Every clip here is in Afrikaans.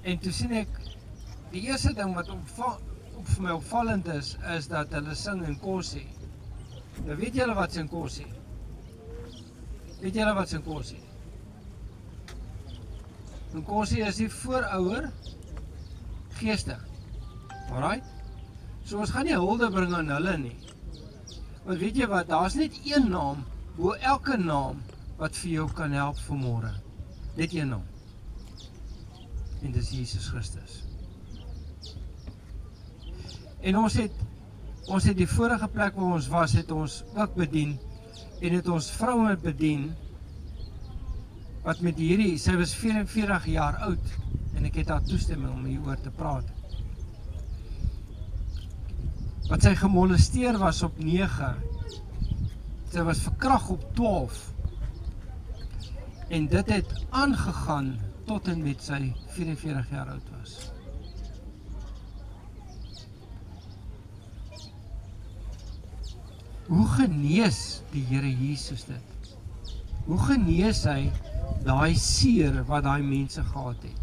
En toe sien ek, die eerste ding wat vir my opvallend is dat hulle sing in Nkosi. Nou weet julle wat is Nkosi? Weet julle wat is Nkosi? Nkosi is die voorouder geeste. Alright? So ons gaan nie hulde bring aan hulle nie. Want weet jy wat, daar is net een naam, bo elke naam wat vir jou kan help vanmôre. Net een naam. En dis Jesus Christus. En ons het die vorige plek waar ons was, het ons ook bedien, en het ons vroue bedien, wat met hierdie, sy was 44 jaar oud, en ek het haar toestemming om hieroor te praat. Wat sy gemolesteer was op 9, sy was verkragt op 12, en dit het aangegaan tot en met sy 44 jaar oud was. Hoe genees die Here Jesus dit? Hoe genees hy daai seer wat daai mense gehad het?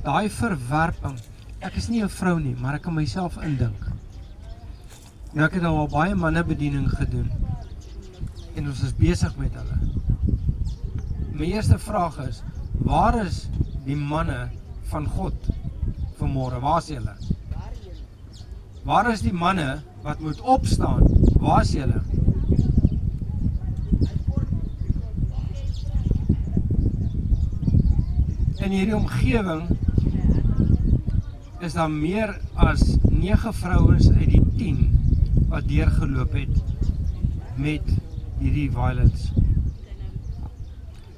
Daai verwerping. Ek is nie 'n vrou nie, maar ek kan myself indink. Nou ek het al baie mannebediening gedoen. En ons is besig met hulle. My eerste vraag is, waar is die manne van God vanmôre? Waar is julle? Waar is die manne wat moet opstaan? Waar is julle? In hierdie omgewing is daar meer as 9 vrouens uit die 10 wat deurgeloop het met hierdie violence.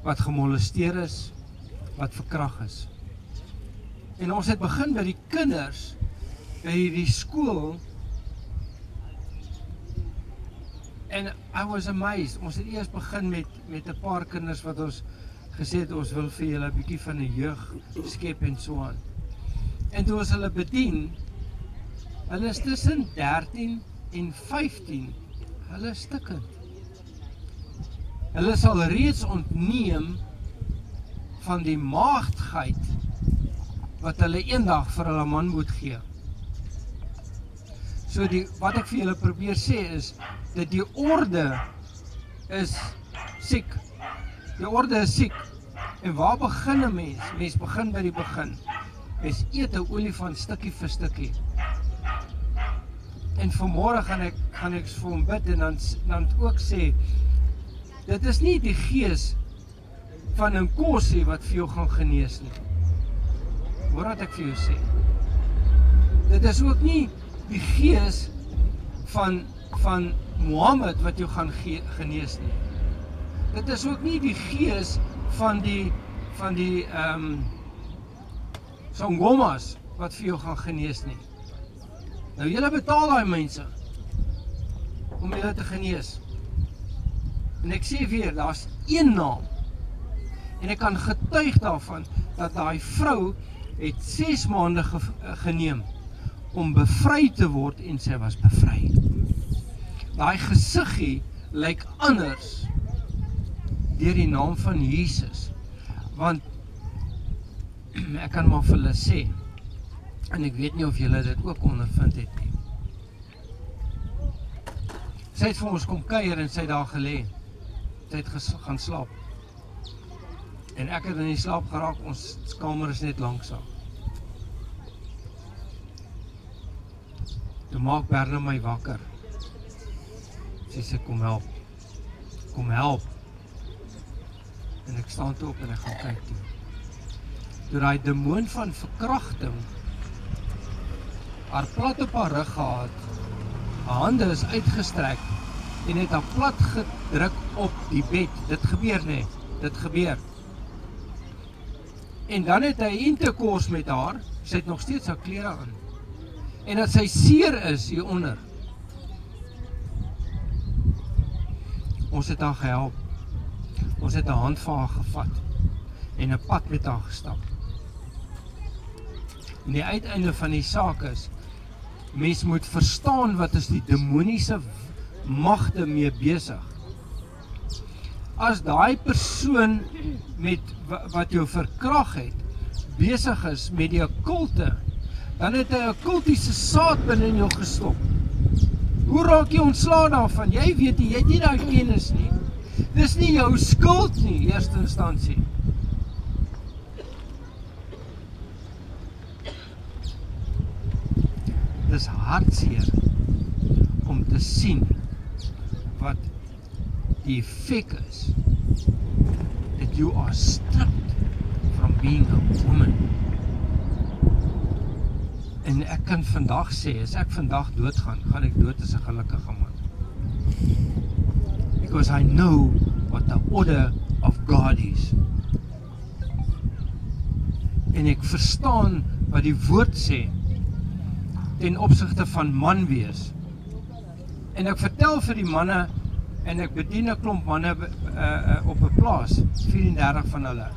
Wat gemolesteer is, wat verkragt is. En ons het begin by die kinders, by die skool, en I was amazed. Ons het eers begin met 'n paar kinders wat ons gesê het, ons wil vir julle 'n bietjie van 'n jeug skep en so aan. En toe ons hulle bedien, hulle is tussen 13 en 15, hulle is stikkend. Hulle sal reeds ontneem van die maagdheid wat hulle eendag vir hulle man moet gee. So wat ek vir julle probeer sê is, dat die orde is siek. Die orde is siek. En waar begin 'n mens? Mens begin by die begin. Mens eet 'n olifant stukkie vir stukkie. En vanmôre gaan ek vir hom bid en dan ook sê, dit is nie die gees van Nkosi wat vir jou gaan genees nie. Hoor wat ek vir jou sê. Dit is ook nie die gees van Mohammed wat jou gaan genees nie. Dit is ook nie die gees van die Sangomas wat vir jou gaan genees nie. Nou julle betaal daai mense om julle te genees. En ek sê weer, daar's een naam. En ek kan getuig daarvan dat daai vrou het 6 maande geneem om bevry te word en sy was bevry. Daai gesiggie lyk anders deur die naam van Jesus. Want ek kan maar vir hulle sê, en ek weet nie of julle dit ook ondervind het nie. Sy het vir ons kom kuier en sy het daar gelê. Sy het gaan slaap. En ek het in die slaap geraak, ons kamer is net langsaam. Toe maak Berna my wakker. Sy sê, kom help. Kom help. En ek staan toe op en ek gaan kyk toe. Toe daai demoon van verkrachting haar plat op haar rug gehad, haar hande is uitgestrek en het haar plat gedruk op die bed. Dit gebeur net, dit gebeur. En dan het hy intercourse met haar, sy het nog steeds haar klere aan. En dat sy seer is hieronder. Ons het haar gehelp. Ons het 'n hand vir haar gevat en 'n pad met haar gestap. En die uiteinde van die saak is, mens moet verstaan wat is die demoniese magte mee besig. As daai persoon met wat jou verkragt het, besig is met die okkulte, dan het hy 'n okkultiese saad binne in jou gestop. Hoe raak jy ontslae daarvan? Jy weet jy het nie daai kennis nie. Dis nie jou skuld nie, eerste instansie. Dis hartseer om te sien wat die effek is that you are stripped from being a woman. En ek kan vandag sê, as ek vandag doodgaan, gaan ek dood as 'n gelukkige man. Because I know what the order of God is. En ek verstaan wat die woord sê ten opsigte van man wees. En ek vertel vir die manne, en ek bedien 'n klomp manne op 'n plaas, 34 van hulle.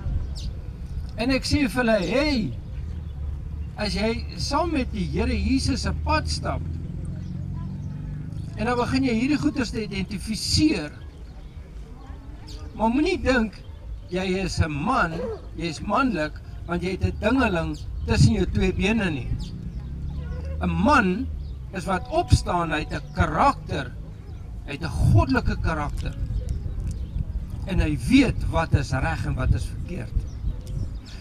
En ek sê vir hulle, hey, as jy saam met die Here Jesus 'n pad stap, en dan begin jy hierdie goeders te identifiseer, maar moenie dink, jy is 'n man, jy is manlik, want jy het 'n dingeling tussen jou twee bene nie. 'n Man is wat opstaan uit 'n karakter, uit 'n goddelike karakter. En hy weet wat is reg en wat is verkeerd.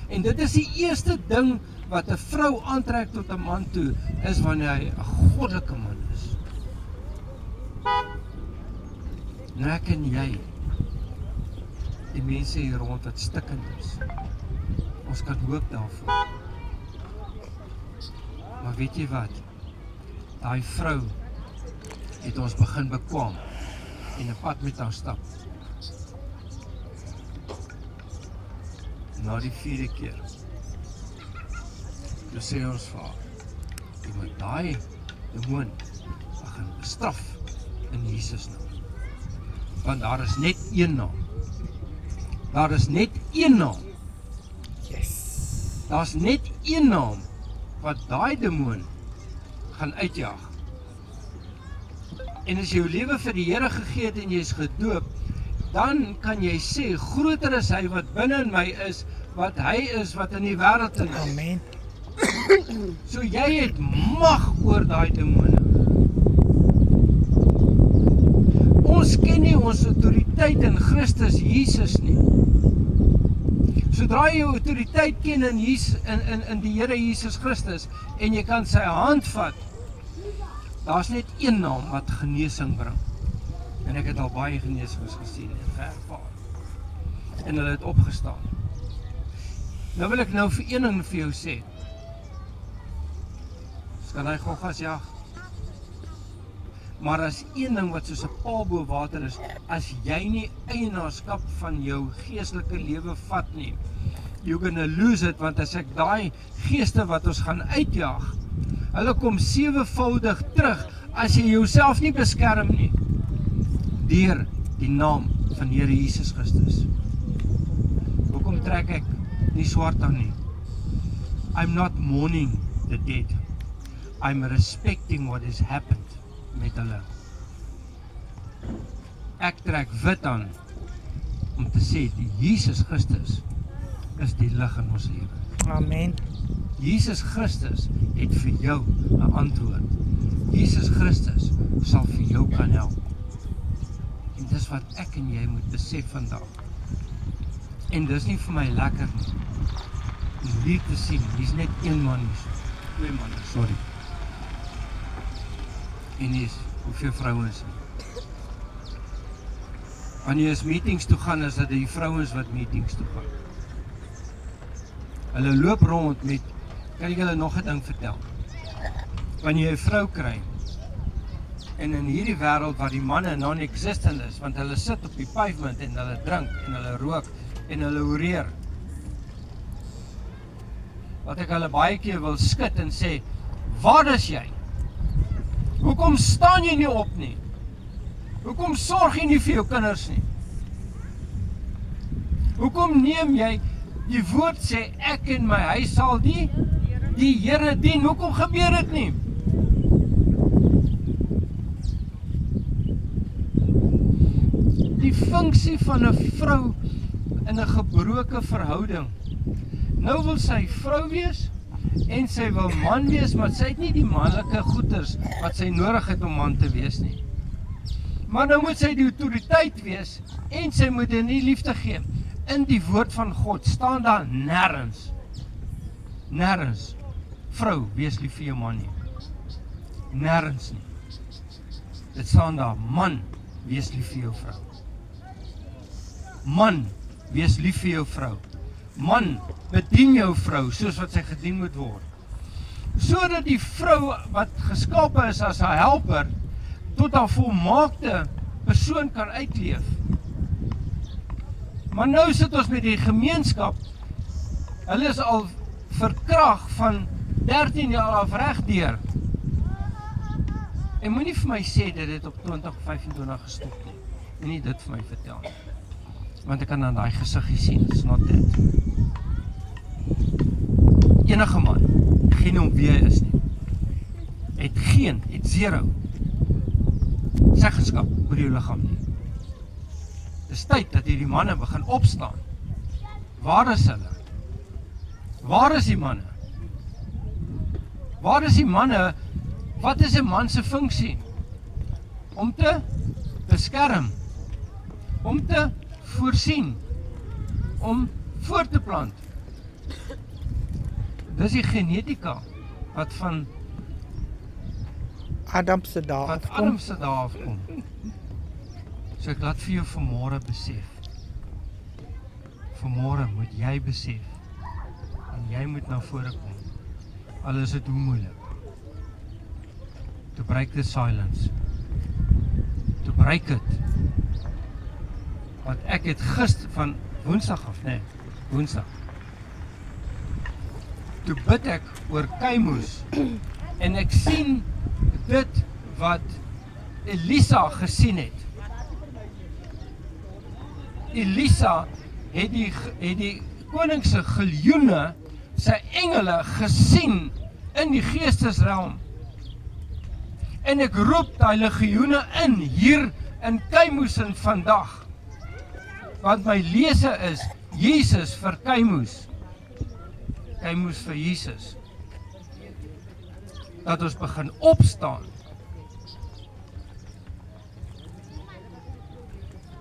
En dit is die eerste ding wat 'n vrou aantrek tot 'n man toe, is wanneer hy 'n goddelike man is. Nou ek en jy, die mense hier rond wat stikkend is, ons kan hoop daarvoor. Maar weet jy wat? Daai vrou het ons begin bekwam en 'n pad met haar stap. Na die 4de keer, toe sê ons vir haar, jy moet daai demoon begin bestraf in Jesus naam. Want daar is net een naam. Daar is net een naam. Yes. Daar is net een naam wat daai demoon gaan uitjaag. En as jy jou lewe vir die Here gegee het en jy is gedoop, dan kan jy sê, groter is hy wat binne in my is, wat hy is wat in die wêreld is. Amen. So jy het mag oor daai demone. Ons ken nie ons autoriteit in Christus Jesus nie. Sodra jy jou autoriteit ken in die Here Jesus Christus en jy kan sy hand vat, daar's net een naam wat genesing bring. En ek het al baie genesings gesien en ervaar. En hulle het opgestaan. Nou wil ek nou vir een ding vir jou sê. Kan hy goggas jag. Maar as een ding wat soos 'n paal bo water is, as jy nie eienaarskap van jou geestelike lewe vat nie, you're gonna lose it, want as ek daai geeste wat ons gaan uitjaag, hulle kom 7voudig terug, as jy jouself nie beskerm nie, deur die naam van Here Jesus Christus. Hoekom trek ek nie swart aan nie? I'm not mourning the dead. I'm respecting what has happened met hulle. Ek trek wit aan om te sê, die Jesus Christus is die lig in ons lewe. Amen. Jesus Christus het vir jou 'n antwoord. Jesus Christus sal vir jou kan help. En dis wat ek en jy moet besef vandag. En dis nie vir my lekker nie. Om hier te sien, hier's net een man hier. Twee manne, sorry. En hier is hoeveel vrouens nie. Wanneer jy is meetings toe gaan, is dit die vrouens wat meetings toe gaan. Hulle loop rond met, kan ek julle nog 'n ding vertel? Wanneer jy 'n vrou kry, en in hierdie wêreld waar die manne non-existent is, want hulle sit op die pavement en hulle drink en hulle rook en hulle horeer. Wat ek hulle baie keer wil skud en sê, waar is jy? Hoekom staan jy nie op nie? Hoekom sorg jy nie vir jou kinders nie? Hoekom neem jy, die woord sê, ek en my huis sal die Here dien? Hoekom gebeur dit nie? Die funksie van 'n vrou in 'n gebroke verhouding, Nou wil sy vrou wees en sy wil man wees, maar sy het nie die manlike goeders wat sy nodig het om man te wees nie. Maar nou moet sy die autoriteit wees en sy moet in die liefde gee. In die woord van God staan daar nêrens, vrou, wees lief vir jou man nie. Nêrens nie. Dit staan daar, man, wees lief vir jou vrou. Man, wees lief vir jou vrou. Man, bedien jou vrou, soos wat sy gedien moet word. Sodat die vrou wat geskape is as 'n helper, tot 'n volmaakte persoon kan uitleef. Maar nou sit ons met die gemeenskap, hulle is al verkrag van 13 jaar af regdeur. En moenie vir my sê dat dit op 2025 gestop nie. En nie dit vir my vertel nie. Want ek kan aan daai gesiggie sien, it's not that. Enige man, geen om wie hy is nie, het zero seggenskap oor jou liggaam nie. Dis tyd dat hierdie manne begin opstaan. Waar is hulle? Waar is die manne? Waar is die manne? Wat is 'n man se funksie? Om te beskerm, om te voorsien, om voort te plant. Dis die genetika wat van Adam se dae afkom. So ek laat vir jou vanmôre besef. Vanmôre moet jy besef en jy moet na vore kom. Al is dit hoe moeilik. To break the silence. To break it. Want ek het gister van Woensdag af, Woensdag. Toe bid ek oor Keimoes en ek sien dit wat Elisa gesien het. Elisa het die koning se geljoene, sy engele gesien in die geestesrealm. En ek roep daai legioene in hier in Keimoes en vandag. Want my lese is Jesus vir Keimoes. Keimoes vir Jesus. Dat ons begin opstaan.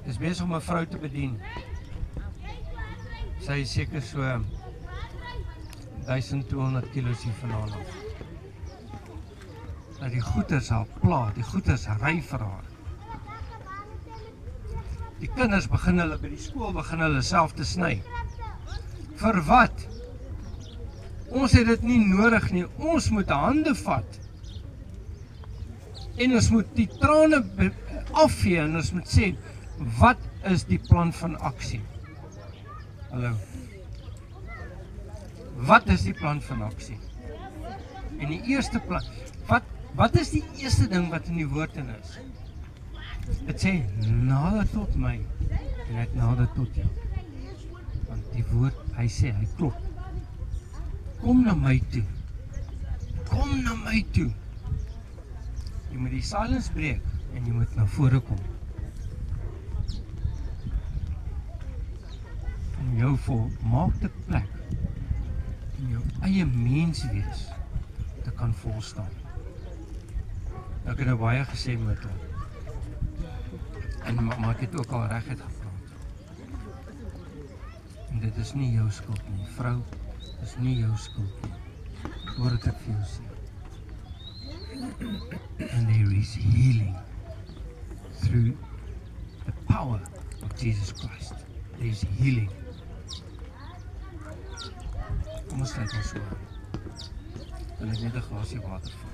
Dis besig om 'n vrou te bedien. Sy is seker so 1200 kilos hier vandaan af. Dat die goeders haar pla, die goeders ry vir haar. Die kinders begin hulle by die skool begin hulle self te sny. Vir wat? Ons het dit nie nodig nie. Ons moet hande vat. En ons moet die trane afvee en ons moet sê, wat is die plan van aksie? Hallo. Wat is die plan van aksie? En die eerste plan, wat is die eerste ding wat in die woord in is? Het sê, nader tot my, en ek nader tot jou. Want die woord, hy sê, hy klop. Kom na my toe. Kom na my toe. Jy moet die silence breek, en jy moet na vore kom. Om jou volmaakte plek, in jou eie mens wees, te kan volstaan. Ek het nou baie gesê met hom. En maar ek het ook al reguit gepraat. En dit is nie jou skuld nie, vrou, is nie jou skuld nie. Hoor het ek vir jou sê. And there is healing through the power of Jesus Christ. There is healing. Kom ons sluit ons so aan. En ek net 'n glasie water vat.